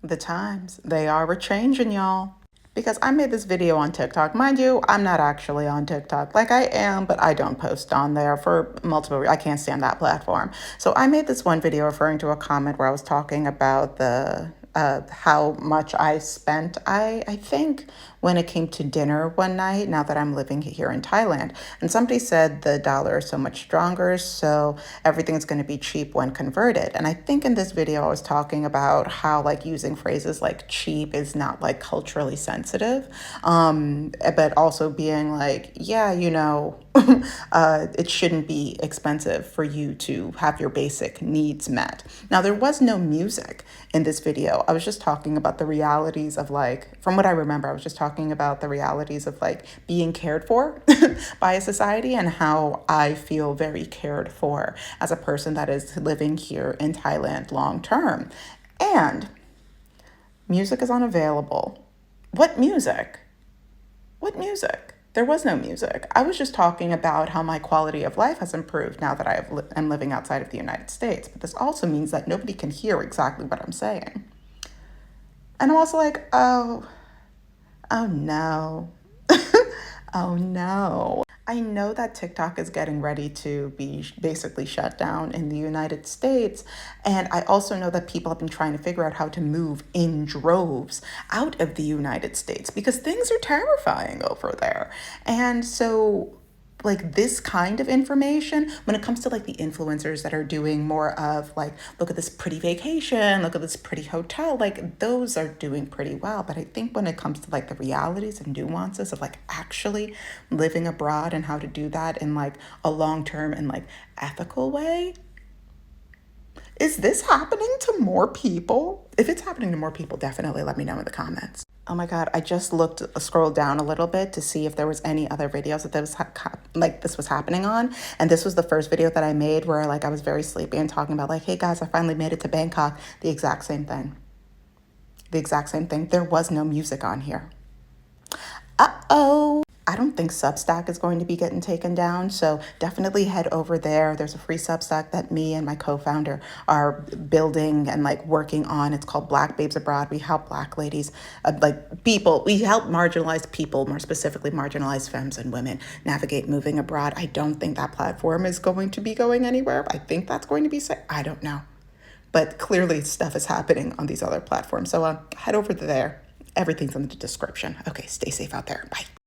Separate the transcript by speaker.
Speaker 1: The times, they are a-changing, y'all. Because I made this video on TikTok. Mind you, I'm not actually on TikTok. Like I am, but I don't post on there for multiple reasons. I can't stand that platform. So I made this one video referring to a comment where I was talking about the how much I spent, I think, when it came to dinner one night, now that I'm living here in Thailand. And somebody said the dollar is so much stronger, so everything's going to be cheap when converted. And I think in this video, I was talking about how like using phrases like cheap is not like culturally sensitive, but also being like, yeah, you know, it shouldn't be expensive for you to have your basic needs met. Now, there was no music in this video. I was just talking about the realities of like, from what I remember, I was just talking about the realities of like being cared for by a society and how I feel very cared for as a person that is living here in Thailand long term. And music is unavailable. What music? What music? There was no music. I was just talking about how my quality of life has improved now that am living outside of the United States. But this also means that nobody can hear exactly what I'm saying. And I'm also like, oh no. Oh no. I know that TikTok is getting ready to be basically shut down in the United States. And I also know that people have been trying to figure out how to move in droves out of the United States because things are terrifying over there. And so like this kind of information when it comes to like the influencers that are doing more of like, look at this pretty vacation, look at this pretty hotel, like those are doing pretty well. But I think when it comes to like the realities and nuances of like actually living abroad and how to do that in like a long-term and like ethical way, is this happening to more people? If it's happening to more people, definitely let me know in the comments. Oh my God, I just scrolled down a little bit to see if there was any other videos that this was happening on. And this was the first video that I made where like I was very sleepy and talking about like, hey guys, I finally made it to Bangkok. The exact same thing. The exact same thing. There was no music on here. Uh-oh. I don't think Substack is going to be getting taken down, so definitely head over there. There's a free Substack that me and my co-founder are building and like working on. It's called Black Babes Abroad. We help Black ladies, we help marginalized people, more specifically marginalized femmes and women, navigate moving abroad. I don't think that platform is going to be going anywhere. I think that's going to be, I don't know. But clearly stuff is happening on these other platforms. So head over there. Everything's in the description. Okay, stay safe out there. Bye.